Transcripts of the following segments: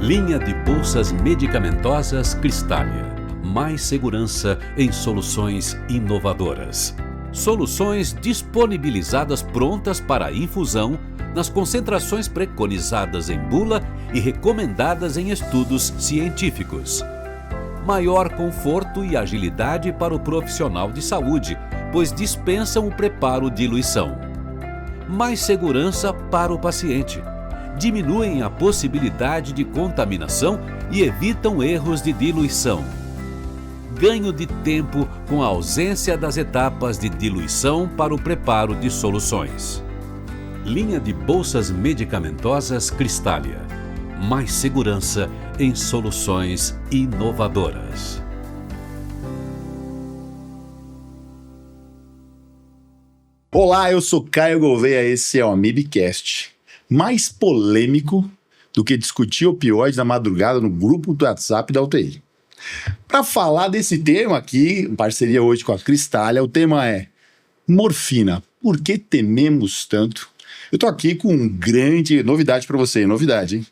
Linha de bolsas medicamentosas Cristália. Mais segurança em soluções inovadoras. Soluções disponibilizadas prontas para infusão nas concentrações preconizadas em bula e recomendadas em estudos científicos. Maior conforto e agilidade para o profissional de saúde, pois dispensam o preparo-diluição. Mais segurança para o paciente. Diminuem a possibilidade de contaminação e evitam erros de diluição. Ganho de tempo com a ausência das etapas de diluição para o preparo de soluções. Linha de bolsas medicamentosas Cristália. Mais segurança em soluções inovadoras. Olá, eu sou Caio Gouveia, esse é o AmibCast. Mais polêmico do que discutir opioides na madrugada no grupo do WhatsApp da UTI. Para falar desse tema aqui, em parceria hoje com a Cristália, o tema é morfina. Por que tememos tanto? Eu tô aqui com uma grande novidade para você, novidade, hein?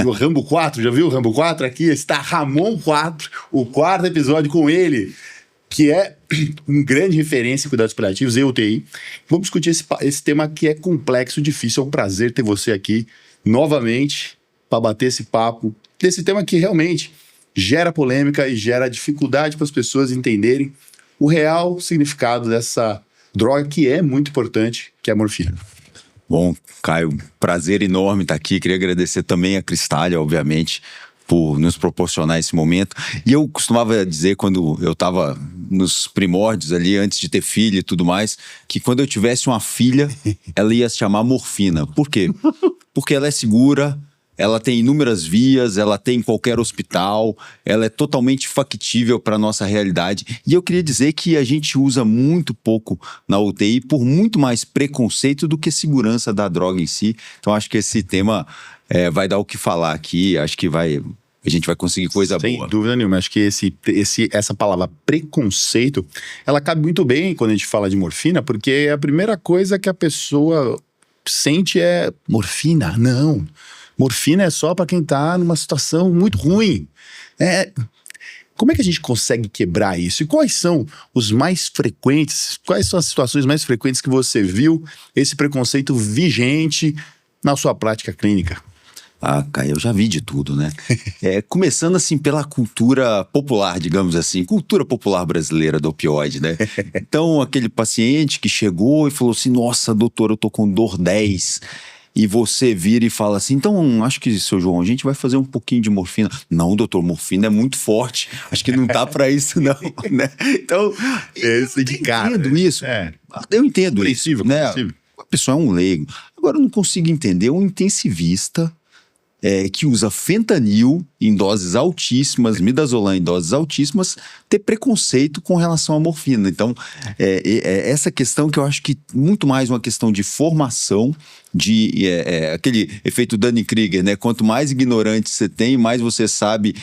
O Rambo 4, já viu o Rambo 4? Aqui está Ramon 4, o quarto episódio com ele, que é um grande referência em cuidados paliativos e UTI. Vamos discutir esse tema que é complexo, difícil. É um prazer ter você aqui novamente para bater esse papo desse tema que realmente gera polêmica e gera dificuldade para as pessoas entenderem o real significado dessa droga que é muito importante, que é a morfina. Bom, Caio, prazer enorme estar aqui. Queria agradecer também a Cristália, obviamente, por nos proporcionar esse momento. E eu costumava dizer, quando eu estava nos primórdios ali, antes de ter filho e tudo mais, que quando eu tivesse uma filha, ela ia se chamar Morfina. Por quê? Porque ela é segura, ela tem inúmeras vias, ela tem em qualquer hospital, ela é totalmente factível para a nossa realidade. E eu queria dizer que a gente usa muito pouco na UTI por muito mais preconceito do que segurança da droga em si. Então acho que esse tema vai dar o que falar aqui, acho que a gente vai conseguir coisa boa. Sem dúvida nenhuma, acho que essa palavra preconceito, ela cabe muito bem quando a gente fala de morfina, porque a primeira coisa que a pessoa sente é morfina, não. Morfina é só para quem está numa situação muito ruim. Como é que a gente consegue quebrar isso? E quais são os mais frequentes, quais são as situações mais frequentes que você viu esse preconceito vigente na sua prática clínica? Ah, Caio, eu já vi de tudo, né? Começando assim pela cultura popular, digamos assim, cultura popular brasileira do opioide, né? Então, aquele paciente que chegou e falou assim, nossa, doutor, eu tô com dor 10. E você vira e fala assim, então acho que, seu João, a gente vai fazer um pouquinho de morfina. Não, doutor, morfina é muito forte. Acho que não tá pra isso, não, né? Então, eu entendo isso. Eu entendo isso, né? A pessoa é um leigo. Agora, eu não consigo entender um intensivista que usa fentanil em doses altíssimas, midazolam em doses altíssimas, ter preconceito com relação à morfina. Então, essa questão que eu acho que muito mais uma questão de formação, aquele efeito Dunning-Kruger, né? Quanto mais ignorante você tem, mais você sabe,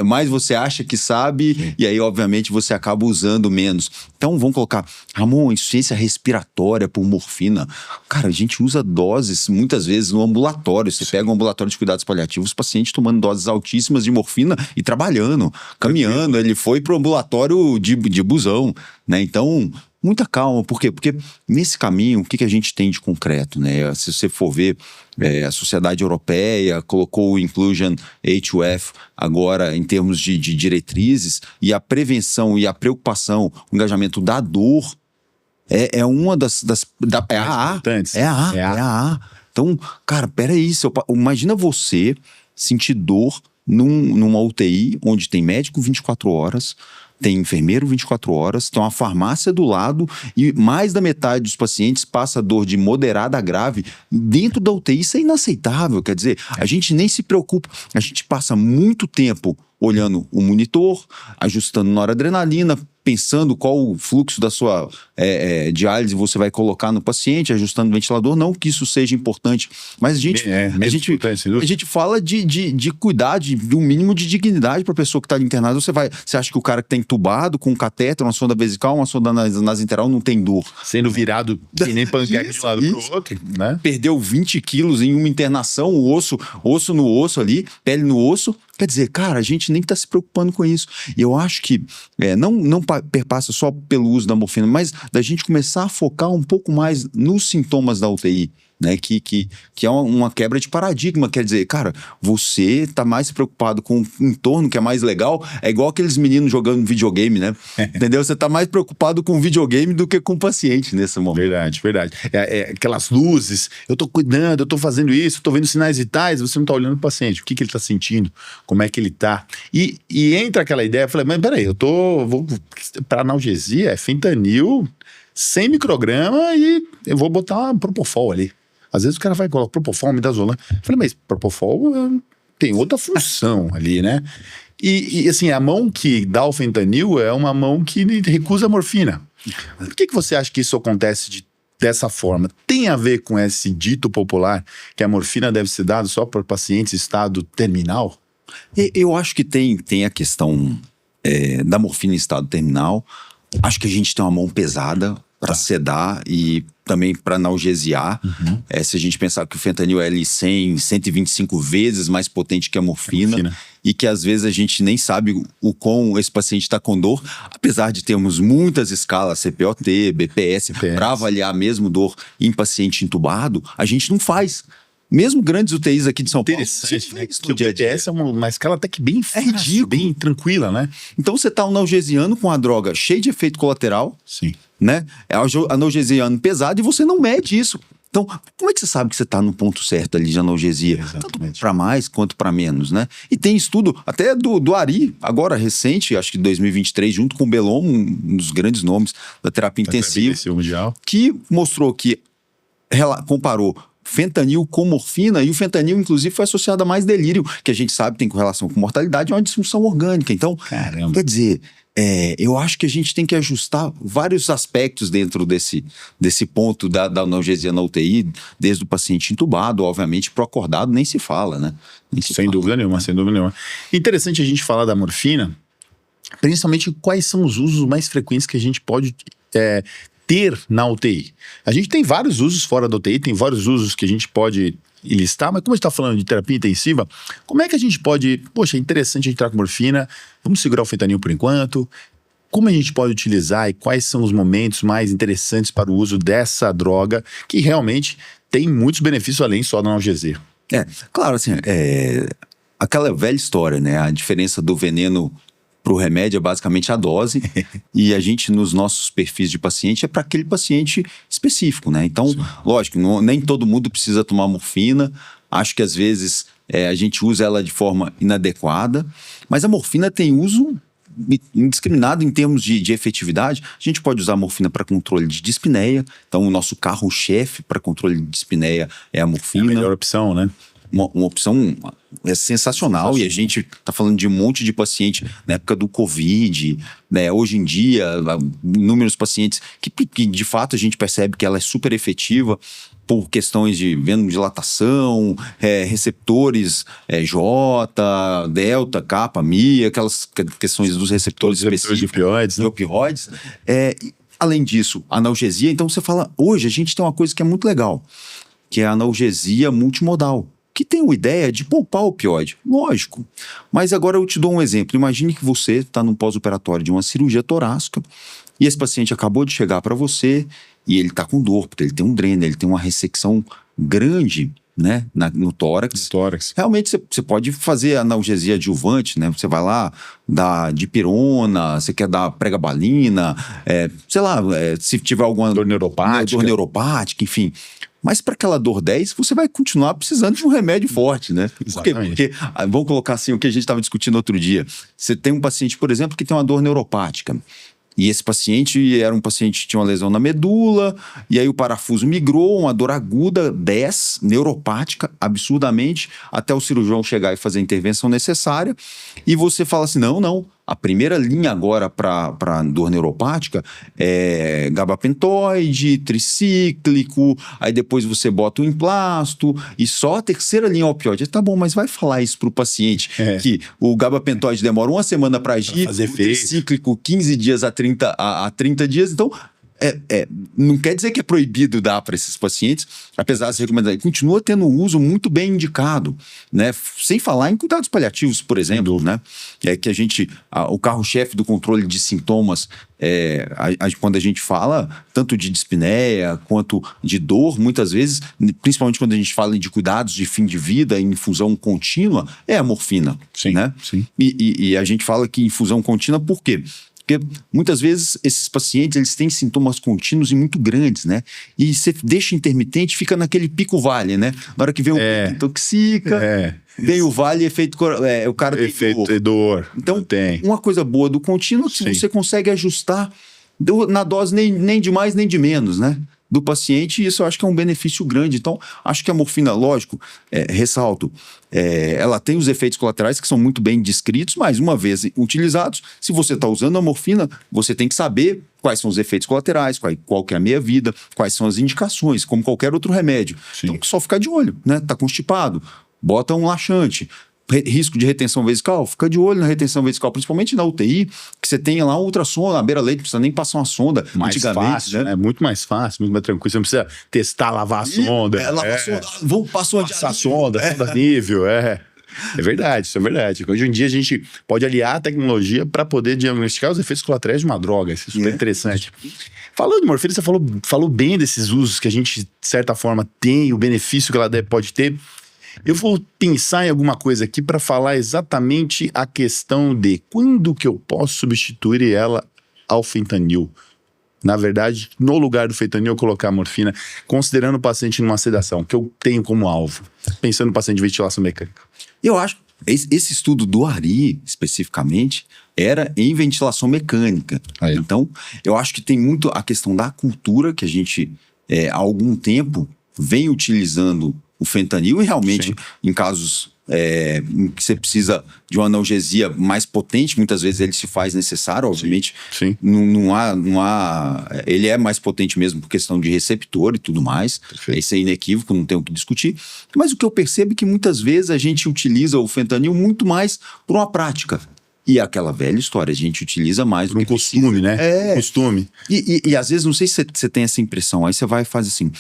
mais você acha que sabe, e aí, obviamente, você acaba usando menos. Então, vamos colocar, Ramon, insuficiência respiratória por morfina. Cara, a gente usa doses, muitas vezes, no ambulatório. Você pega um ambulatório de cuidados paliativos, o paciente tomando doses altíssimas de morfina e trabalhando, caminhando. Ele foi pro ambulatório de busão, né? Então, muita calma. Por quê? Porque nesse caminho, o que a gente tem de concreto, né? Se você for ver, a Sociedade Europeia colocou o Inclusion HUF agora em termos de diretrizes, e a prevenção e a preocupação, o engajamento da dor é uma é a A. Então, cara, peraí, imagina você sentir dor numa UTI onde tem médico 24 horas, tem enfermeiro 24 horas, tem uma farmácia do lado e mais da metade dos pacientes passa dor de moderada a grave dentro da UTI. Isso é inaceitável, quer dizer, a gente nem se preocupa, a gente passa muito tempo olhando o monitor, ajustando noradrenalina, pensando qual o fluxo da sua diálise você vai colocar no paciente, ajustando o ventilador, não que isso seja importante, mas a gente fala de cuidar de um mínimo de dignidade para a pessoa que está internada. Você acha que o cara que está entubado com um catéter, uma sonda vesical, uma sonda nasinteral não tem dor? Sendo virado que nem panqueca de um lado pro outro, né? Perdeu 20 quilos em uma internação, osso no osso ali, pele no osso. Quer dizer, cara, a gente nem está se preocupando com isso. E eu acho que não perpassa só pelo uso da morfina, mas da gente começar a focar um pouco mais nos sintomas da UTI, né? Que é uma quebra de paradigma. Quer dizer, cara, você está mais preocupado com o entorno, que é mais legal. É igual aqueles meninos jogando videogame, né? Entendeu? Você está mais preocupado com o videogame do que com o paciente nesse momento. Verdade. Aquelas luzes, eu tô cuidando, eu tô fazendo isso, eu tô vendo sinais vitais, você não tá olhando o paciente, o que ele tá sentindo, como é que ele tá. E entra aquela ideia, eu falei, mas peraí, para analgesia é fentanil, 100 micrograma e eu vou botar uma Propofol ali. Às vezes o cara vai colocar Propofol, midazolam. Eu falei, mas Propofol tem outra função ali, né? E assim, a mão que dá o fentanil é uma mão que recusa a morfina. Por que você acha que isso acontece dessa forma? Tem a ver com esse dito popular que a morfina deve ser dada só para pacientes em estado terminal? Eu acho que tem a questão da morfina em estado terminal. Acho que a gente tem uma mão pesada para sedar e também para analgesiar. Se a gente pensar que o fentanil é ali 100, 125 vezes mais potente que a morfina. E que às vezes a gente nem sabe o quão esse paciente está com dor, apesar de termos muitas escalas CPOT, BPS, para avaliar mesmo dor em paciente entubado, a gente não faz. Mesmo grandes UTIs aqui de São Paulo. Interessante, né? Que o BPS é uma escala até que bem fácil, bem tranquila, né? Então você está analgesiando com a droga cheia de efeito colateral. Sim. Né? É analgesiando pesado e você não mede isso. Então, como é que você sabe que você está no ponto certo ali de analgesia? Exatamente. Tanto para mais quanto para menos, né? E tem estudo até do Ari, agora recente, acho que 2023, junto com o Bellomo, um dos grandes nomes da terapia intensiva, mundial, que mostrou que comparou fentanil com morfina, e o fentanil, inclusive, foi associado a mais delírio, que a gente sabe tem correlação com mortalidade e uma disfunção orgânica. Então, caramba, quer dizer, eu acho que a gente tem que ajustar vários aspectos dentro desse ponto da analgesia na UTI, desde o paciente entubado, obviamente, pro acordado nem se fala, né? Sem dúvida nenhuma. Interessante a gente falar da morfina, principalmente quais são os usos mais frequentes que a gente pode ter na UTI. A gente tem vários usos fora da UTI, tem vários usos que a gente pode listar, mas como a gente está falando de terapia intensiva, como é que a gente pode... Poxa, é interessante a gente entrar com morfina, vamos segurar o fentanil por enquanto. Como a gente pode utilizar e quais são os momentos mais interessantes para o uso dessa droga, que realmente tem muitos benefícios além só da analgesia? Claro, assim, aquela velha história, né? A diferença do veneno para o remédio é basicamente a dose e a gente, nos nossos perfis de paciente, é para aquele paciente específico, né? Então, sim, lógico, nem todo mundo precisa tomar morfina. Acho que às vezes a gente usa ela de forma inadequada, mas a morfina tem uso indiscriminado em termos de efetividade. A gente pode usar a morfina para controle de dispneia. Então, o nosso carro-chefe para controle de dispneia é a morfina. É a melhor opção, né? Uma opção sensacional, e a gente está falando de um monte de paciente na época do Covid, né? Hoje em dia, inúmeros pacientes que de fato a gente percebe que ela é super efetiva por questões de vasodilatação, receptores J, delta, kappa, mi, aquelas questões dos receptores específicos de opioides, né? Opioides. Além disso, analgesia. Então você fala, hoje a gente tem uma coisa que é muito legal, que é a analgesia multimodal, que tem uma ideia de poupar o opioide, lógico. Mas agora eu te dou um exemplo. Imagine que você está no pós-operatório de uma cirurgia torácica e esse paciente acabou de chegar para você e ele está com dor, porque ele tem um dreno, ele tem uma ressecção grande, né, no tórax. Realmente você pode fazer analgesia adjuvante, né? Você vai lá, dá dipirona, você quer dar pregabalina, sei lá, se tiver alguma dor neuropática, enfim. Mas para aquela dor 10, você vai continuar precisando de um remédio forte, né? Por quê? Porque, vamos colocar assim, o que a gente estava discutindo outro dia. Você tem um paciente, por exemplo, que tem uma dor neuropática. E esse paciente era um paciente que tinha uma lesão na medula, e aí o parafuso migrou, uma dor aguda, 10, neuropática, absurdamente, até o cirurgião chegar e fazer a intervenção necessária. E você fala assim, não, A primeira linha agora para dor neuropática é gabapentoide, tricíclico, aí depois você bota o emplasto, e só a terceira linha é opioide. Tá bom, mas vai falar isso para o paciente, que o gabapentoide demora 1 semana para agir, o tricíclico 15 dias a 30 dias, então... não quer dizer que é proibido dar para esses pacientes, apesar das recomendações, continua tendo um uso muito bem indicado, né? Sem falar em cuidados paliativos, por exemplo, né? Que o carro-chefe do controle de sintomas, quando a gente fala tanto de dispneia quanto de dor, muitas vezes, principalmente quando a gente fala de cuidados de fim de vida, em infusão contínua, é a morfina. Sim, né? Sim. E a gente fala que infusão contínua por quê? Porque muitas vezes esses pacientes eles têm sintomas contínuos e muito grandes, né? E você deixa intermitente, fica naquele pico-vale, né? Na hora que vem o pico, intoxica, vem o vale, efeito o cara tem efeito dor. Então, uma coisa boa do contínuo é que você consegue ajustar na dose nem de mais nem de menos, né? Do paciente, e isso eu acho que é um benefício grande. Então, acho que a morfina, lógico, ressalto, ela tem os efeitos colaterais que são muito bem descritos, mas uma vez utilizados, se você está usando a morfina, você tem que saber quais são os efeitos colaterais, qual que é a meia-vida, quais são as indicações, como qualquer outro remédio. Sim. Então, só ficar de olho, né? Tá constipado, bota um laxante. Risco de retenção vesical, fica de olho na retenção vesical, principalmente na UTI, que você tenha lá um ultrassom na beira-leite, não precisa nem passar uma sonda. Mais fácil, né? Muito mais fácil, muito mais tranquilo. Você não precisa testar, lavar a sonda. Lavar a sonda, vamos passar a sonda nível, É verdade, isso é verdade. Hoje em dia a gente pode aliar a tecnologia para poder diagnosticar os efeitos colaterais de uma droga. Isso é super interessante. Falando de morfina, você falou bem desses usos que a gente, de certa forma, tem, o benefício que ela pode ter. Eu vou pensar em alguma coisa aqui para falar exatamente a questão de quando que eu posso substituir ela ao fentanil. Na verdade, no lugar do fentanil, eu colocar a morfina, considerando o paciente numa sedação, que eu tenho como alvo, pensando no paciente de ventilação mecânica. Eu acho que esse estudo do Ari, especificamente, era em ventilação mecânica. Então, eu acho que tem muito a questão da cultura, que a gente, há algum tempo, vem utilizando o fentanil, e realmente, em casos em que você precisa de uma analgesia mais potente, muitas vezes ele se faz necessário, obviamente. Sim. Não há. Ele é mais potente mesmo por questão de receptor e tudo mais. Perfeito. Isso é inequívoco, não tem o que discutir. Mas o que eu percebo é que muitas vezes a gente utiliza o fentanil muito mais por uma prática. E aquela velha história, a gente utiliza mais do que costume, precisa. né? Costume. E às vezes, não sei se você tem essa impressão, aí você vai e faz assim,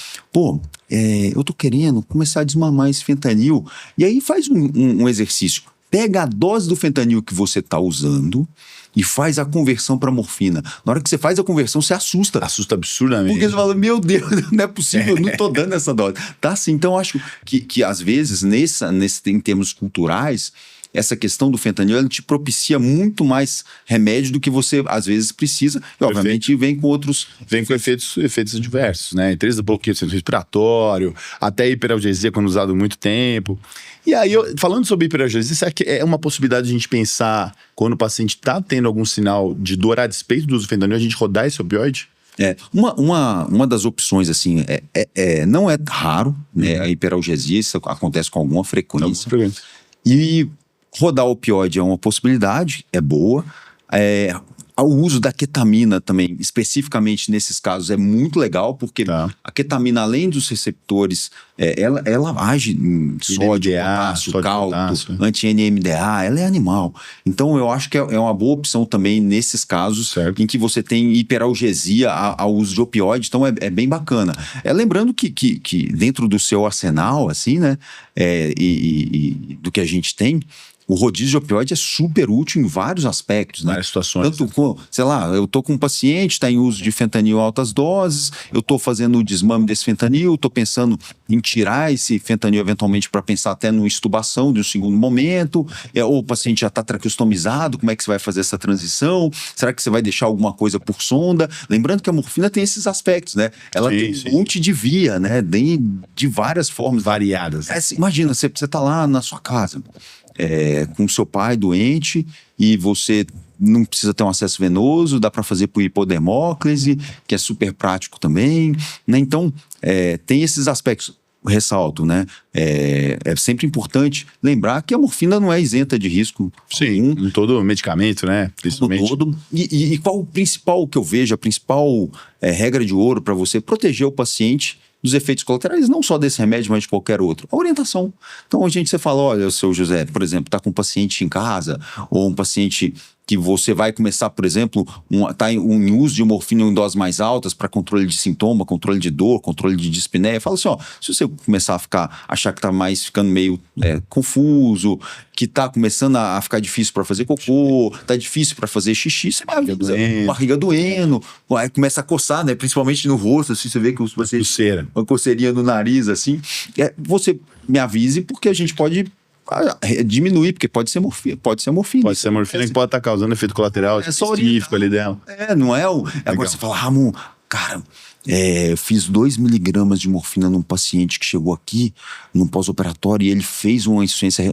eu tô querendo começar a desmamar esse fentanil, e aí faz um exercício. Pega a dose do fentanil que você tá usando e faz a conversão para morfina. Na hora que você faz a conversão, você assusta. Assusta absurdamente. Porque você fala, meu Deus, não é possível, eu não tô dando essa dose. Tá assim, então acho que às vezes, em termos culturais, essa questão do fentanil, ela te propicia muito mais remédio do que você, às vezes, precisa. E, obviamente, vem com outros... Vem com efeitos adversos, né? Entre eles, bloqueio do centro respiratório, até hiperalgesia, quando usado muito tempo. E aí, falando sobre hiperalgesia, será que é uma possibilidade de a gente pensar, quando o paciente está tendo algum sinal de dor a despeito do uso do fentanil, a gente rodar esse opioide? Uma das opções, assim, não é raro, né? A hiperalgesia, isso acontece com alguma frequência. E rodar opioide é uma possibilidade, é boa. O uso da ketamina também, especificamente nesses casos, é muito legal, porque a ketamina, além dos receptores, ela age em sódio, potássio, cálcio, anti-NMDA, ela é animal. Então, eu acho que é uma boa opção também nesses casos em que você tem hiperalgesia ao uso de opioide, então é bem bacana. Lembrando que dentro do seu arsenal, assim, né, e do que a gente tem, o rodízio de opioide é super útil em vários aspectos, né? Várias situações. Tanto com, sei lá, eu tô com um paciente, está em uso de fentanil altas doses, eu tô fazendo o desmame desse fentanil, tô pensando em tirar esse fentanil eventualmente para pensar até numa extubação de um segundo momento, ou o paciente já está traqueostomizado, como é que você vai fazer essa transição? Será que você vai deixar alguma coisa por sonda? Lembrando que a morfina tem esses aspectos, né? Ela tem um monte de via, né? De várias formas. Variadas. Imagina, você tá lá na sua casa, com seu pai doente, e você não precisa ter um acesso venoso, dá para fazer por hipodermóclise, que é super prático também, né? Então, tem esses aspectos. ressalto, né? É sempre importante lembrar que a morfina não é isenta de risco. Sim, em todo medicamento, né? Principalmente. Todo. E qual o principal que eu vejo, a principal regra de ouro para você proteger o paciente dos efeitos colaterais, não só desse remédio, mas de qualquer outro? A orientação. Então, você fala, olha, o seu José, por exemplo, está com um paciente em casa, ou um paciente que você vai começar, por exemplo, tá em uso de morfina em doses mais altas para controle de sintoma, controle de dor, controle de dispneia. Fala assim, ó, se você começar achar que tá ficando meio confuso, que tá começando a ficar difícil para fazer cocô, tá difícil para fazer xixi, você vai avisa, barriga doendo, aí começa a coçar, né, principalmente no rosto, assim, você vê que uma coceirinha no nariz, assim, você me avise, porque a gente pode diminuir, porque pode ser morfina. Pode ser morfina que pode estar causando efeito colateral específico ali dela. Não é agora você fala, Ramon, cara, eu fiz 2 miligramas de morfina num paciente que chegou aqui no pós-operatório e ele fez uma insuficiência,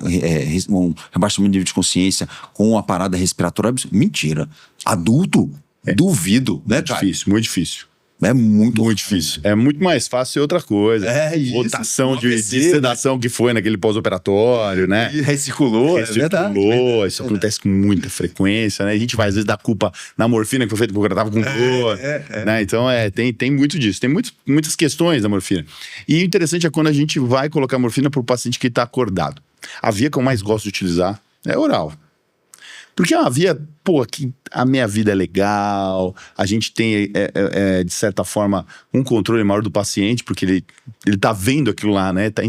um rebaixamento de nível de consciência com uma parada respiratória. Mentira. Adulto? Duvido, né, cara? Difícil, muito difícil. É muito difícil. É muito mais fácil ser outra coisa. Isso. Rotação de sedação que foi naquele pós-operatório, né? E recirculou, é verdade. Isso acontece com muita frequência, né? A gente vai, às vezes, dar culpa na morfina que foi feita porque o cara tava com dor. Né? Então, tem muito disso. Tem muitas questões da morfina. E o interessante é quando a gente vai colocar morfina pro paciente que tá acordado. A via que eu mais gosto de utilizar é oral. Porque é uma via, que a minha vida é legal, a gente tem, de certa forma, um controle maior do paciente, porque ele tá vendo aquilo lá, né? Tá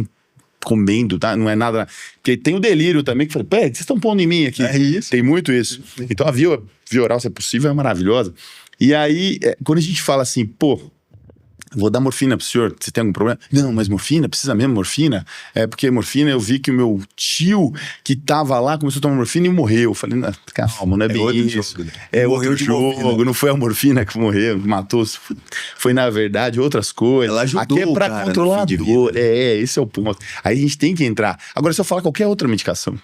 comendo, tá? Não é nada... Porque tem o delírio também, que fala, vocês estão pondo em mim aqui. É isso. Tem muito isso. Então a via oral, se é possível, é maravilhosa. E aí, quando a gente fala assim, vou dar morfina pro senhor, você tem algum problema? Não, mas morfina? Precisa mesmo morfina? Porque morfina, eu vi que o meu tio que tava lá começou a tomar morfina e morreu. Eu falei, calma, não é bem isso. Morreu de jogo, não foi a morfina que morreu, matou. Foi, na verdade, outras coisas. Ela ajudou, aqui é pra controlar a dor. Esse é o ponto. Aí a gente tem que entrar. Agora, se eu falar qualquer outra medicação,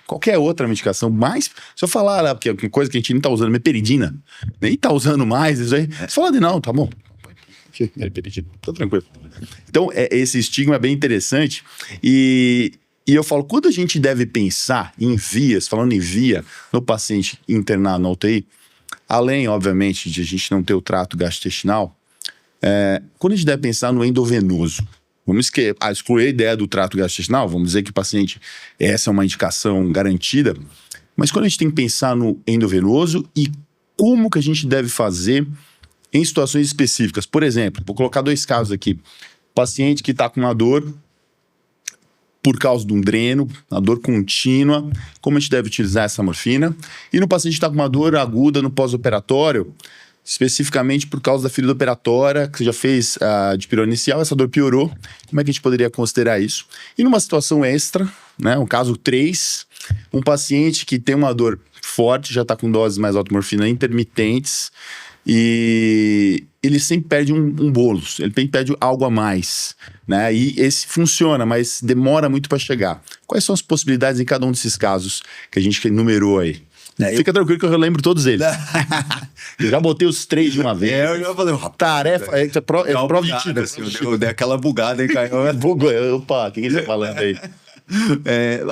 mas se eu falar, porque é uma coisa que a gente não tá usando, meperidina, nem tá usando mais, isso aí, você fala não, tá bom. Tá tranquilo. Então, esse estigma é bem interessante. E eu falo, quando a gente deve pensar em vias, falando em via, no paciente internado na UTI, além, obviamente, de a gente não ter o trato gastrointestinal, quando a gente deve pensar no endovenoso, vamos excluir a ideia do trato gastrointestinal, vamos dizer que o paciente, essa é uma indicação garantida, mas quando a gente tem que pensar no endovenoso e como que a gente deve fazer em situações específicas. Por exemplo, vou colocar 2 casos aqui. Paciente que está com uma dor por causa de um dreno, uma dor contínua, como a gente deve utilizar essa morfina? E no paciente que está com uma dor aguda no pós-operatório, especificamente por causa da ferida operatória, que você já fez a dipirona inicial, essa dor piorou, como é que a gente poderia considerar isso? E numa situação extra, né, um caso 3, um paciente que tem uma dor forte, já está com doses mais altas de morfina intermitentes, e ele sempre perde um bolos, ele sempre perde algo a mais, né? E esse funciona, mas demora muito para chegar. Quais são as possibilidades em cada um desses casos que a gente enumerou aí? Fica tranquilo que eu lembro todos eles. Eu já botei os 3 de uma vez. Eu já falei, tarefa, prova de tiro. Eu dei aquela bugada, hein, Caio? Opa, o que você tá falando aí?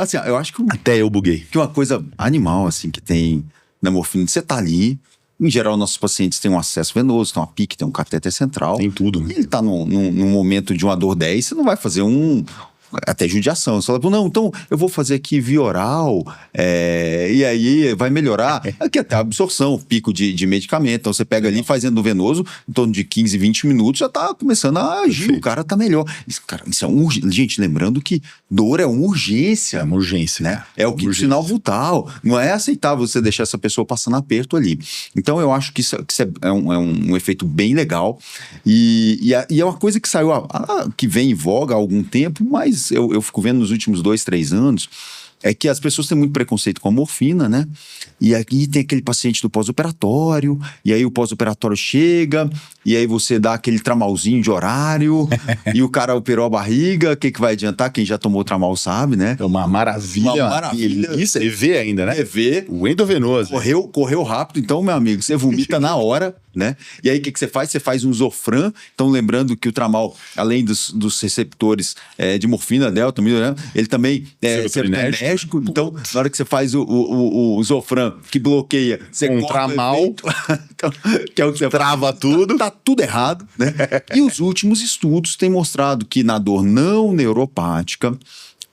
Assim, eu acho que... Até eu buguei. Que uma coisa animal, assim, que tem na morfina, você tá ali. Em geral, nossos pacientes têm um acesso venoso, tem uma PIC, tem um catéter central. Tem tudo. E ele tá num momento de uma dor 10, você não vai fazer até judiação. Você fala, não, então eu vou fazer aqui via oral, e aí vai melhorar. Aqui até a absorção, pico de medicamento. Então você pega ali, fazendo venoso, em torno de 15, 20 minutos, já tá começando a agir. Perfeito. O cara tá melhor. Isso é gente, lembrando que dor é uma urgência. É uma urgência. Né? É o quinto sinal vital. Não é aceitável você deixar essa pessoa passando aperto ali. Então eu acho que isso é um efeito bem legal. E é uma coisa que saiu, que vem em voga há algum tempo, mas eu fico vendo nos últimos 2, 3 anos, é que as pessoas têm muito preconceito com a morfina, né? E aqui tem aquele paciente do pós-operatório, e aí o pós-operatório chega, e aí você dá aquele tramalzinho de horário, e o cara operou a barriga, o que vai adiantar? Quem já tomou tramal sabe, né? É uma maravilha. Uma maravilha. Isso, EV ainda, né? EV. O endovenoso. Correu rápido, então, meu amigo, você vomita na hora, né? E aí, o que você faz? Você faz um Zofran. Então, lembrando que o tramal, além dos receptores de morfina, delta, né? Ele também é serotonérgico. Então, na hora que você faz o Zofran, que bloqueia, você com corta tramal, então, que é o que você trava tudo. Tá tudo errado, né? E os últimos estudos têm mostrado que na dor não neuropática,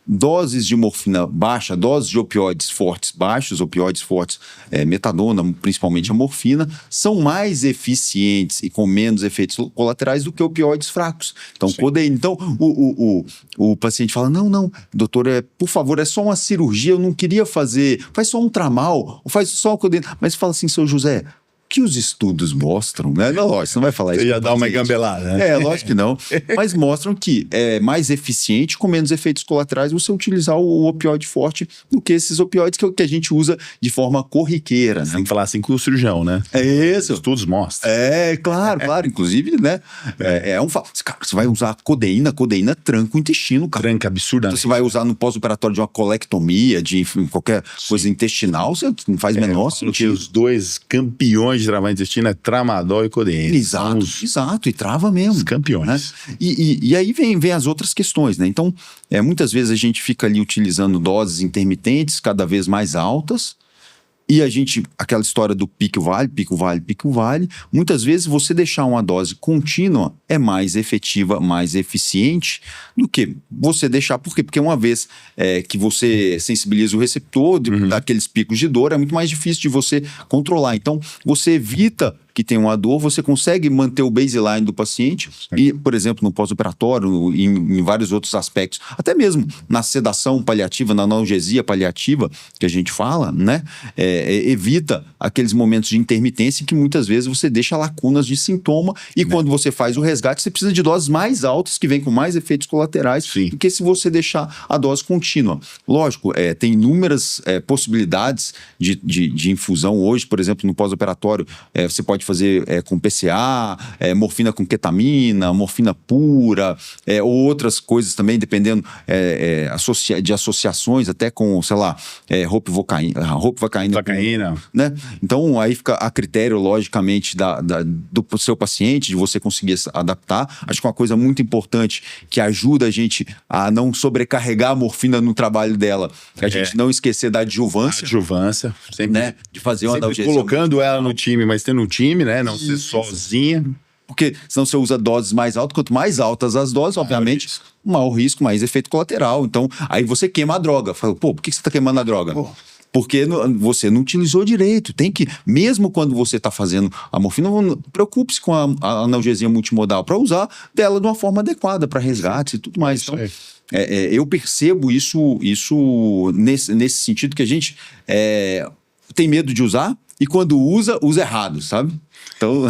doses de morfina baixa, doses de opioides fortes baixos, opioides fortes, metadona, principalmente a morfina, são mais eficientes e com menos efeitos colaterais do que opioides fracos. Então, codeína. Então, o paciente fala, não, doutor, por favor, é só uma cirurgia, eu não queria fazer, faz só um tramal, ou faz só uma codeína. Mas fala assim, seu José, que os estudos mostram, né? Não, lógico, você não vai falar isso. Você ia dar uma engambelada, né? Lógico que não. Mas mostram que é mais eficiente, com menos efeitos colaterais, você utilizar o opioide forte do que esses opioides que a gente usa de forma corriqueira, né? Você tem que falar assim com o cirurgião, né? É isso. Os estudos mostram. Claro. Inclusive, né? É um fato. Cara, você vai usar codeína tranca o intestino, cara. Tranca absurdamente. Você vai usar no pós-operatório de uma colectomia, de qualquer coisa intestinal, você não faz menor sentido. Os dois campeões de travar intestino é tramadol e codeína. Exato, e trava mesmo. Os campeões. Né? E aí vem as outras questões, né? Então, muitas vezes a gente fica ali utilizando doses intermitentes cada vez mais altas, e aquela história do pico-vale, muitas vezes você deixar uma dose contínua é mais efetiva, mais eficiente do que você deixar. Por quê? Porque uma vez que você sensibiliza o receptor daqueles picos de dor, é muito mais difícil de você controlar. Então, você evita que tem uma dor, você consegue manter o baseline do paciente e, por exemplo, no pós-operatório, em vários outros aspectos, até mesmo na sedação paliativa, na analgesia paliativa que a gente fala, né? Evita aqueles momentos de intermitência que muitas vezes você deixa lacunas de sintoma e quando você faz o resgate, você precisa de doses mais altas que vêm com mais efeitos colaterais do que se você deixar a dose contínua. Lógico, tem inúmeras possibilidades de infusão hoje, por exemplo, no pós-operatório, você pode fazer com PCA, morfina com ketamina, morfina pura, ou outras coisas também, dependendo de associações, até com, sei lá, ropivacaína. Né? Então, aí fica a critério, logicamente, do seu paciente, de você conseguir adaptar. Acho que uma coisa muito importante que ajuda a gente a não sobrecarregar a morfina no trabalho dela, a gente não esquecer da adjuvância. Sempre, né? De fazer uma analgesia. Colocando ela no time, mas tendo um time, né? Não ser sozinha. Porque senão você usa doses mais altas. Quanto mais altas as doses, obviamente, maior risco, mais efeito colateral. Então, aí você queima a droga. Fala, por que você está queimando a droga? Porque você não utilizou direito. Tem que, mesmo quando você está fazendo a morfina, preocupe-se com a analgesia multimodal para usar dela de uma forma adequada para resgates e tudo mais. Então, eu percebo isso nesse sentido que a gente tem medo de usar e quando usa errado, sabe? Então...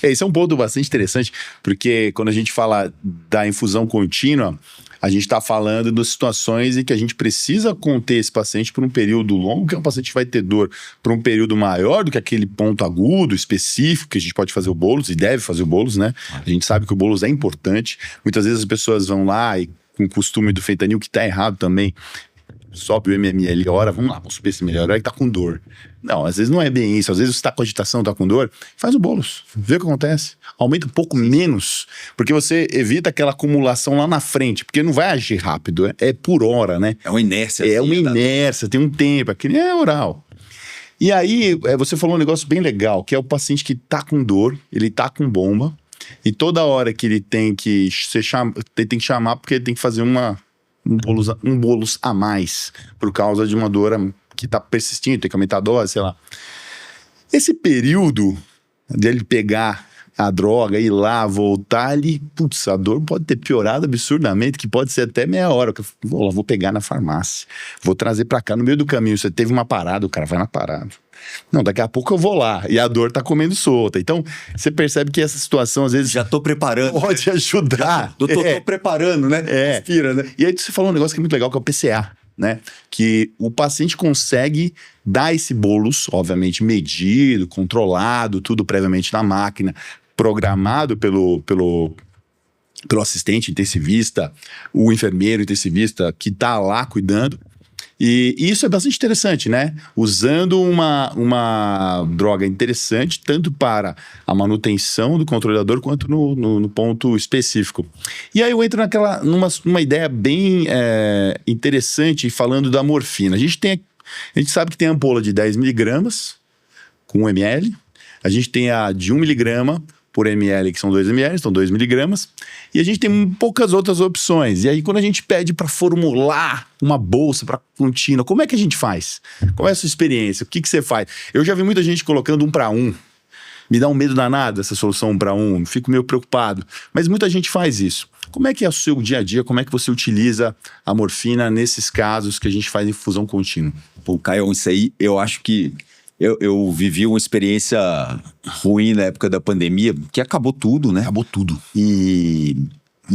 Esse é um ponto bastante interessante, porque quando a gente fala da infusão contínua, a gente está falando de situações em que a gente precisa conter esse paciente por um período longo, que o paciente vai ter dor por um período maior do que aquele ponto agudo, específico, que a gente pode fazer o bolus e deve fazer o bolus, né? A gente sabe que o bolus é importante. Muitas vezes as pessoas vão lá e com o costume do fentanil, que está errado também, sobe o MML, ora, vamos lá, vamos subir esse melhor, aí tá com dor. Não, às vezes não é bem isso. Às vezes você tá com agitação, tá com dor, faz o bolus, vê o que acontece. Aumenta um pouco menos, porque você evita aquela acumulação lá na frente, porque não vai agir rápido, é por hora, né? É uma inércia. É uma inércia, tem um tempo, aqui é oral. E aí, você falou um negócio bem legal, que é o paciente que tá com dor, ele tá com bomba, e toda hora que ele tem que chamar, porque ele tem que fazer um bolus a mais por causa de uma dor que está persistindo, tem que aumentar a dose, sei lá. Esse período dele pegar a droga, ir lá, voltar, a dor pode ter piorado absurdamente, que pode ser até meia hora. Vou pegar na farmácia, vou trazer para cá. No meio do caminho, você teve uma parada, o cara vai na parada. Não, daqui a pouco eu vou lá e a dor tá comendo solta. Então, você percebe que essa situação, às vezes... Já tô preparando. Pode ajudar. Tô preparando, né? Respira, né? E aí você falou um negócio que é muito legal, que é o PCA, né? Que o paciente consegue dar esse bolus, obviamente medido, controlado, tudo previamente na máquina, programado pelo assistente intensivista, o enfermeiro intensivista que está lá cuidando. E isso é bastante interessante, né? Usando uma droga interessante, tanto para a manutenção do controlador, quanto no ponto específico. E aí eu entro numa ideia bem interessante, falando da morfina. A gente sabe que tem a ampola de 10 miligramas com 1 ml. A gente tem a de 1 miligrama por ml, que são 2 ml, então 2 miligramas. E a gente tem poucas outras opções. E aí, quando a gente pede para formular uma bolsa para contínua, como é que a gente faz? Qual é a sua experiência? O que você faz? Eu já vi muita gente colocando 1 para 1. Me dá um medo danado essa solução 1 para 1. Fico meio preocupado. Mas muita gente faz isso. Como é que é o seu dia a dia? Como é que você utiliza a morfina nesses casos que a gente faz infusão contínua? Pô, Caio, isso aí, eu acho que eu vivi uma experiência ruim na época da pandemia, que acabou tudo, né? Acabou tudo. E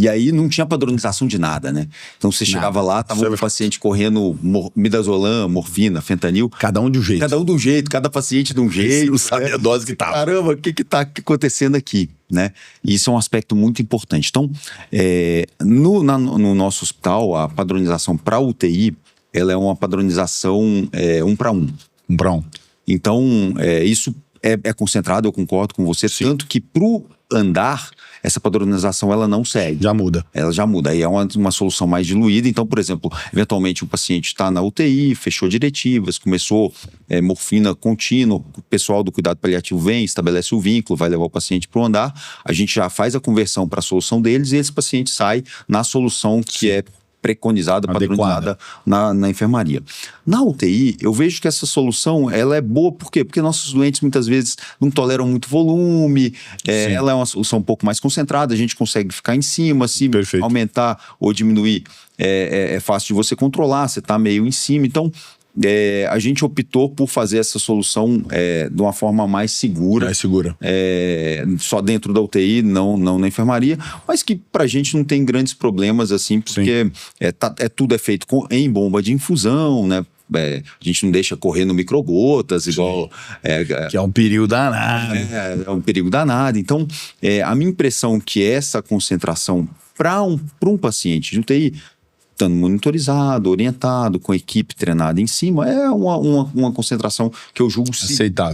aí não tinha padronização de nada, né? Então você chegava lá, tava um paciente correndo midazolam, morfina, fentanil. Cada um de um jeito. Cada um de um jeito, cada paciente de um jeito. Você não sabe a dose que tá. Caramba, o que tá acontecendo aqui, né? E isso é um aspecto muito importante. Então, no nosso hospital, a padronização para UTI, ela é uma padronização 1 para 1. 1 para 1. Então, isso é concentrado, eu concordo com você. Sim. Tanto que pro andar, essa padronização ela não segue. Já muda. Ela já muda. Aí é uma solução mais diluída. Então, por exemplo, eventualmente o paciente está na UTI, fechou diretivas, começou morfina contínua, o pessoal do cuidado paliativo vem, estabelece o vínculo, vai levar o paciente para o andar, a gente já faz a conversão para a solução deles e esse paciente sai na solução que é preconizada, padronizada na enfermaria. Na UTI, eu vejo que essa solução ela é boa, por quê? Porque nossos doentes muitas vezes não toleram muito volume, ela é uma solução um pouco mais concentrada, a gente consegue ficar em cima, se aumentar ou diminuir, é fácil de você controlar, você está meio em cima, então a gente optou por fazer essa solução de uma forma mais segura. Mais segura. Só dentro da UTI, não na enfermaria, mas que pra gente não tem grandes problemas, assim, porque tudo é feito em bomba de infusão, né? A gente não deixa correr no microgotas, igual... que é um perigo danado. É um perigo danado. Então, a minha impressão que essa concentração para um paciente de UTI, estando monitorizado, orientado, com a equipe treinada em cima, é uma concentração que eu julgo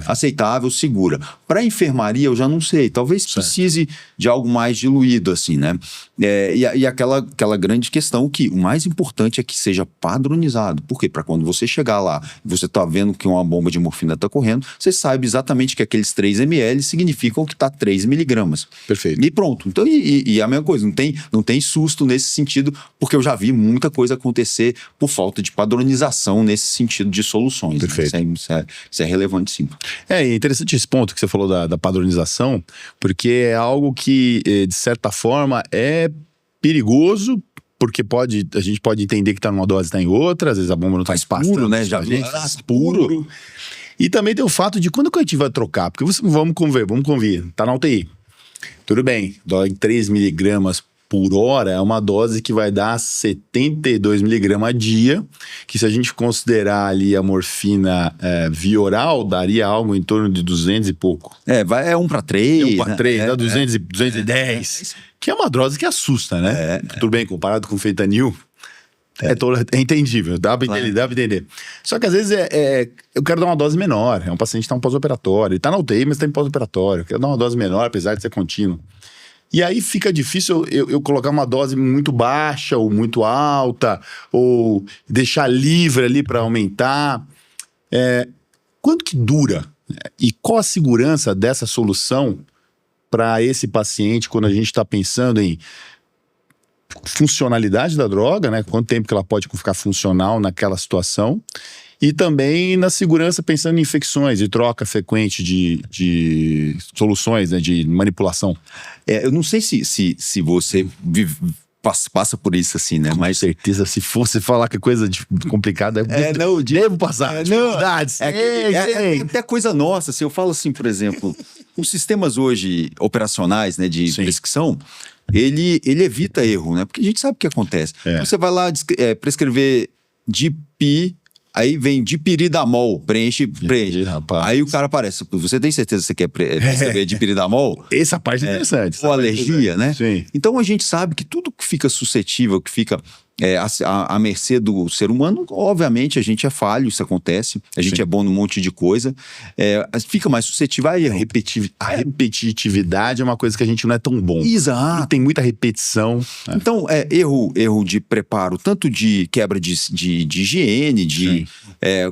aceitável, segura. Para a enfermaria, eu já não sei. Talvez precise de algo mais diluído, assim, né? E aquela grande questão que o mais importante é que seja padronizado. Por quê? Para quando você chegar lá e você está vendo que uma bomba de morfina está correndo, você sabe exatamente que aqueles 3 ml significam que está 3 miligramas. Perfeito. E pronto. Então, e a mesma coisa, não tem susto nesse sentido, porque eu já vi muita coisa acontecer por falta de padronização nesse sentido de soluções. Perfeito. Né? Isso é relevante, sim. É interessante esse ponto que você falou da padronização, porque é algo que, de certa forma, é perigoso, porque a gente pode entender que está numa dose e está em outra, às vezes a bomba não está espaçando. Puro, né? Já vi. Puro. E também tem o fato de quando que a gente vai trocar, porque vamos convir, tá na UTI. Tudo bem, dói em 3 miligramas por hora, é uma dose que vai dar 72 miligramas a dia, que se a gente considerar ali a morfina via oral, daria algo em torno de 200 e pouco. É 1 para 3. 1 para 3, dá 210. Que é uma dose que assusta, né? Tudo bem, comparado com fentanil, é entendível, dá pra entender. Só que às vezes eu quero dar uma dose menor, é um paciente que tá um pós-operatório, ele tá na UTI, mas tá em pós-operatório, eu quero dar uma dose menor, apesar de ser contínua. E aí fica difícil eu colocar uma dose muito baixa ou muito alta, ou deixar livre ali para aumentar. Quanto que dura? E qual a segurança dessa solução para esse paciente quando a gente está pensando em funcionalidade da droga, né? Quanto tempo que ela pode ficar funcional naquela situação? E também na segurança, pensando em infecções e troca frequente de soluções, né, de manipulação. Eu não sei se você passa por isso assim, né? Mas com certeza, se fosse falar que é coisa complicada, devo passar. Dificuldades. É até coisa nossa. Se eu falo assim, por exemplo, os sistemas hoje operacionais, né, de prescrição, ele evita erro, né? Porque a gente sabe o que acontece. Então, você vai lá prescrever DIP Aí vem dipiridamol, preenche. Rapaz. Aí o cara aparece. Você tem certeza que você quer receber dipiridamol? Essa parte é interessante. Ou alergia, né? Sim. Então a gente sabe que tudo que fica suscetível, que fica à mercê do ser humano, obviamente a gente é falho, isso acontece. A gente é bom num monte de coisa. Fica mais suscetível a erro. A repetitividade é uma coisa que a gente não é tão bom. Exato. E tem muita repetição. Né? Então, erro de preparo, tanto de quebra de higiene,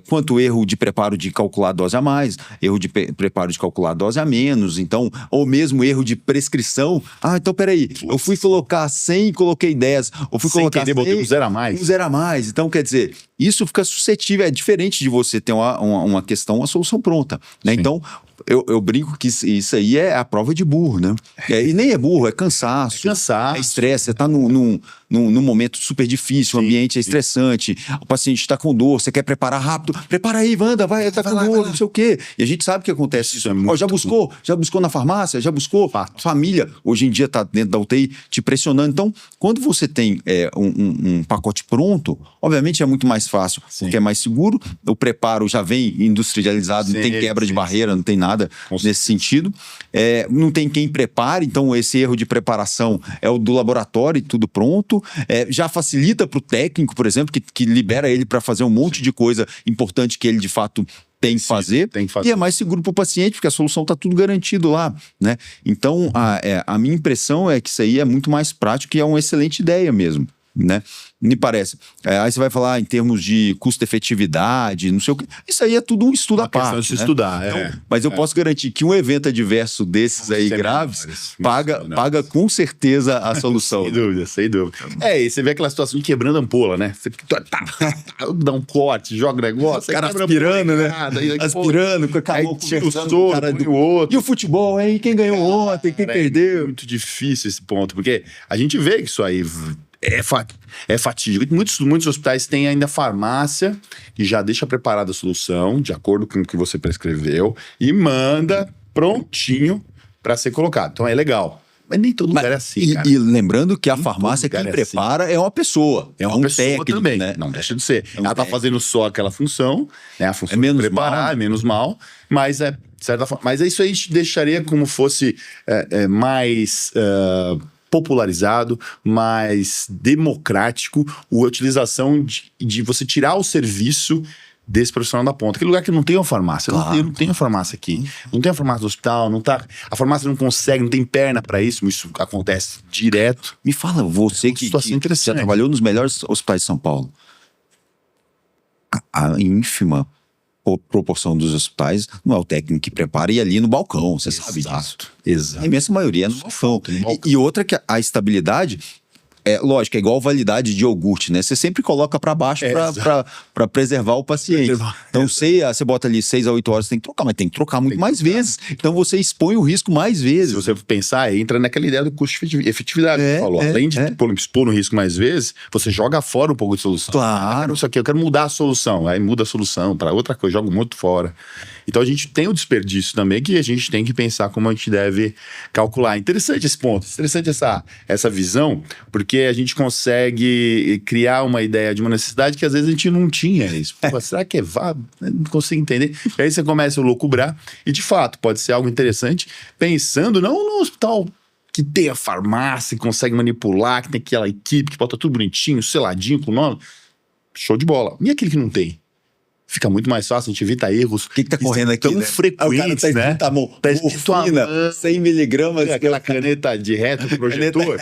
quanto erro de preparo de calcular a dose a mais, erro de preparo de calcular a dose a menos, então, ou mesmo erro de prescrição. Então peraí, eu fui colocar 100 e coloquei 10, ou fui colocar 100, botei um zero a mais. Um zero a mais. Então, quer dizer, isso fica suscetível, é diferente de você ter uma questão, uma solução pronta, né? Então, eu brinco que isso aí é a prova de burro, né? E nem é burro, é cansaço. É estresse, você tá num momento super difícil, o ambiente é estressante, o paciente está com dor, você quer preparar rápido, prepara aí, Wanda, tá com dor, não sei o quê. E a gente sabe que acontece isso. Já buscou na farmácia, já buscou? Família, hoje em dia tá dentro da UTI te pressionando. Então, quando você tem um pacote pronto, obviamente é muito mais fácil, porque é mais seguro, o preparo já vem industrializado, não tem quebra de barreira, não tem nada nesse sentido. Não tem quem prepare, então esse erro de preparação é o do laboratório e tudo pronto. Já facilita para o técnico, por exemplo, que libera ele para fazer um monte de coisa importante que ele de fato tem que fazer. E é mais seguro para o paciente, porque a solução está tudo garantido lá, né? Então, a minha impressão é que isso aí é muito mais prático e é uma excelente ideia mesmo, né? Me parece. Aí você vai falar em termos de custo-efetividade, não sei o que. Isso aí é tudo um estudo à parte. Questão de se estudar, então, mas eu posso garantir que um evento adverso desses aí graves paga com certeza a solução. Sem dúvida. E você vê aquela situação de quebrando ampola, né? Você dá um corte, joga o negócio. O cara aspirando, né? Aspirando, com a calor, o outro. E o futebol, hein? Quem ganhou ontem, quem perdeu? É muito difícil esse ponto, porque a gente vê que isso aí é fatídico. Muitos hospitais têm ainda farmácia que já deixa preparada a solução, de acordo com o que você prescreveu, e manda prontinho para ser colocado. Então é legal. Mas nem todo lugar é assim, cara. E lembrando que a farmácia quem prepara é uma pessoa. É uma pessoa técnico também, né? Não deixa de ser. Ela tá fazendo só aquela função, né? A função de preparar, é menos mal, mas de certa forma. Mas isso aí deixaria como fosse mais popularizado, mais democrático a utilização de você tirar o serviço desse profissional da ponta. Aquele lugar que não tem uma farmácia. Claro. Não tem uma farmácia aqui. Não tem uma farmácia do hospital, a farmácia não consegue, não tem perna para isso. Isso acontece direto. Me fala, você que já trabalhou nos melhores hospitais de São Paulo. A ínfima proporção dos hospitais não é o técnico que prepara e ali no balcão, você sabe disso. Exato. A imensa maioria é no balcão. E outra que a estabilidade lógico, é igual validade de iogurte, né? Você sempre coloca para baixo para preservar o paciente. Então, você bota ali 6 a 8 horas, você tem que trocar, mas tem que trocar muito mais vezes. Então, você expõe o risco mais vezes. Se você pensar, entra naquela ideia do custo-efetividade que você falou. Além de expor no risco mais vezes, você joga fora um pouco de solução. Claro. Isso aqui, eu quero mudar a solução. Aí muda a solução para outra coisa, joga muito fora. Então, a gente tem o desperdício também que a gente tem que pensar como a gente deve calcular. Interessante esse ponto, interessante essa visão, porque a gente consegue criar uma ideia de uma necessidade que às vezes a gente não tinha isso. Pô, será que não consigo entender. E aí você começa a loucubrar e de fato pode ser algo interessante, pensando não no hospital que tem a farmácia, que consegue manipular, que tem aquela equipe que bota tudo bonitinho, seladinho com o nome. Show de bola. E aquele que não tem? Fica muito mais fácil, a gente evita erros. O que tá correndo aqui, tão frequentes, né? Tá escrito 100 miligramas. Aquela caneta de retroprojetor.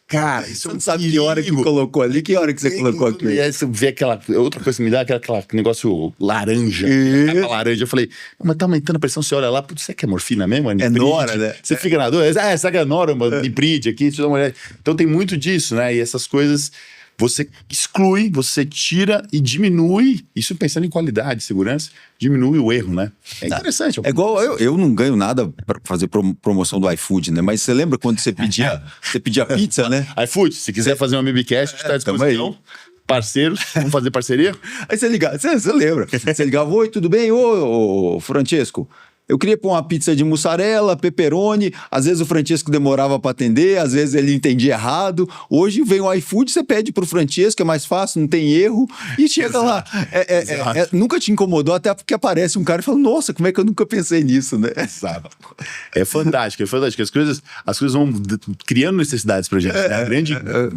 Cara, isso você não sabe que hora que colocou ali, que hora que você colocou aqui. E aí você vê aquela... Outra coisa que me dá, aquele negócio laranja. Capa laranja. Eu falei, mas tá aumentando a pressão, você olha lá, putz, será que é morfina mesmo? É nora, né? Você fica na dúvida, será que é nora, nipride aqui? Deixa eu dar uma olhada. Então tem muito disso, né? E essas coisas... Você exclui, você tira e diminui, isso pensando em qualidade, segurança, diminui o erro, né? É interessante. É igual, eu não ganho nada para fazer promoção do iFood, né? Mas você lembra quando você pedia pizza, né? iFood, se quiser fazer uma MibCast, está à disposição. Parceiros, vamos fazer parceria? Aí você ligava, você lembra? Você ligava, oi, tudo bem? Ô, Francesco, Eu queria pôr uma pizza de mussarela, pepperoni, às vezes o Francesco demorava para atender, às vezes ele entendia errado. Hoje vem o iFood, você pede pro Francesco, é mais fácil, não tem erro, e chega lá. Nunca te incomodou, até porque aparece um cara e fala, nossa, como é que eu nunca pensei nisso, né? Exato. É fantástico, é fantástico. As coisas vão criando necessidades pra gente, né?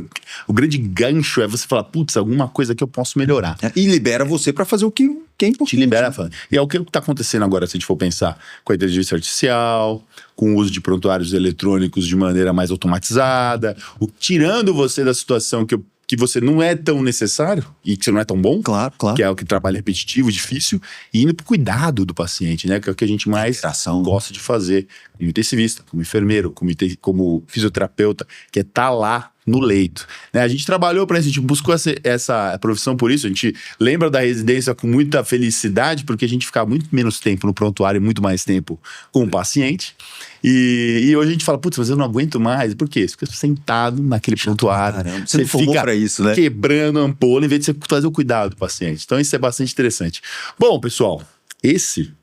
O grande gancho é você falar, putz, alguma coisa que eu posso melhorar. E libera você para fazer o que é importante. Te libera. E é o que está acontecendo agora, se a gente for pensar, com a inteligência artificial, com o uso de prontuários eletrônicos de maneira mais automatizada, tirando você da situação que você não é tão necessário e que você não é tão bom, claro. Que é o que trabalho repetitivo, difícil, e indo pro cuidado do paciente, né? Que é o que a gente mais gosta de fazer, como intensivista, como enfermeiro, como fisioterapeuta, que é estar lá no leito. Né? A gente trabalhou para isso, a gente buscou essa profissão por isso, a gente lembra da residência com muita felicidade, porque a gente ficava muito menos tempo no prontuário e muito mais tempo com o paciente. E hoje a gente fala, putz, mas eu não aguento mais. Por quê? Você fica sentado naquele prontuário. Caramba, você fica pra isso, né? Quebrando a ampola em vez de você fazer o cuidado do paciente. Então isso é bastante interessante. Bom, pessoal, esse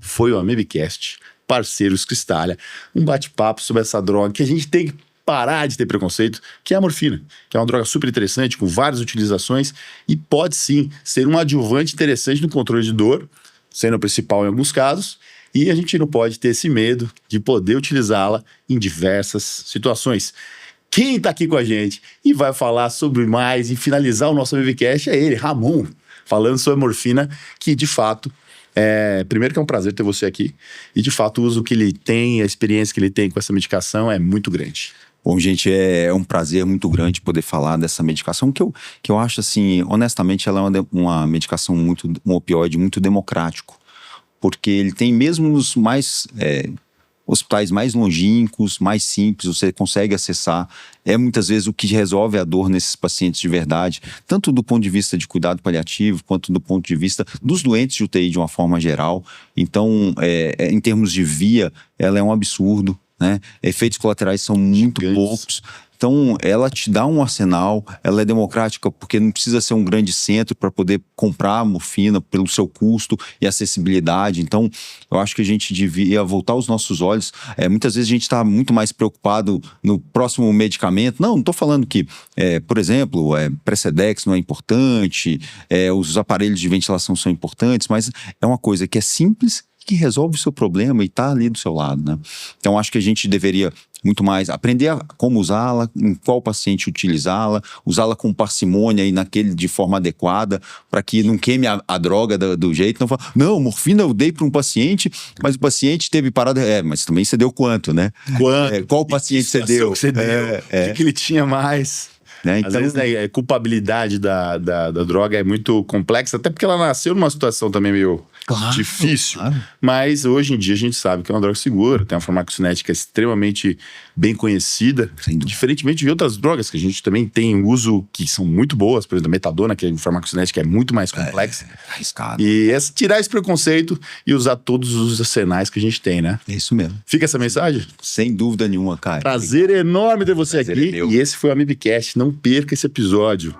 foi o AmebCast, parceiros Cristália, um bate-papo sobre essa droga que a gente tem que parar de ter preconceito, que é a morfina, que é uma droga super interessante, com várias utilizações e pode sim ser um adjuvante interessante no controle de dor, sendo o principal em alguns casos, e a gente não pode ter esse medo de poder utilizá-la em diversas situações. Quem está aqui com a gente e vai falar sobre mais e finalizar o nosso AmebCast é ele, Ramon, falando sobre a morfina, que de fato primeiro que é um prazer ter você aqui e de fato o uso que ele tem, a experiência que ele tem com essa medicação é muito grande. Bom, gente, é um prazer muito grande poder falar dessa medicação que eu acho, assim, honestamente, ela é uma medicação um opioide muito democrático, porque ele tem mesmo nos hospitais mais longínquos, mais simples, você consegue acessar, muitas vezes o que resolve a dor nesses pacientes de verdade, tanto do ponto de vista de cuidado paliativo, quanto do ponto de vista dos doentes de UTI de uma forma geral. Então, em termos de via, ela é um absurdo, né? Efeitos colaterais são muito poucos. Então, ela te dá um arsenal, ela é democrática porque não precisa ser um grande centro para poder comprar a morfina pelo seu custo e acessibilidade. Então, eu acho que a gente devia voltar os nossos olhos. Muitas vezes a gente está muito mais preocupado no próximo medicamento. Não estou falando que, por exemplo, Precedex não é importante, os aparelhos de ventilação são importantes, mas é uma coisa que é simples, que resolve o seu problema e está ali do seu lado, né? Então, acho que a gente deveria muito mais aprender como usá-la, em qual paciente utilizá-la, usá-la com parcimônia e de forma adequada, para que não queime a droga do jeito. Não, morfina eu dei para um paciente, mas o paciente teve parada. Mas também você deu quanto, né? Qual paciente você deu? O que ele tinha mais? Né? Então, às vezes a culpabilidade da droga é muito complexa, até porque ela nasceu numa situação também meio difícil. Claro. Mas hoje em dia a gente sabe que é uma droga segura, tem uma farmacocinética extremamente bem conhecida, diferentemente de outras drogas que a gente também tem uso que são muito boas, por exemplo, a metadona, que a farmacocinética é muito mais complexa. Arriscado. E tirar esse preconceito e usar todos os arsenais que a gente tem, né? É isso mesmo. Fica essa mensagem? Sem dúvida nenhuma, Caio. Prazer enorme ter você aqui. E esse foi o AmebCast. Não perca esse episódio.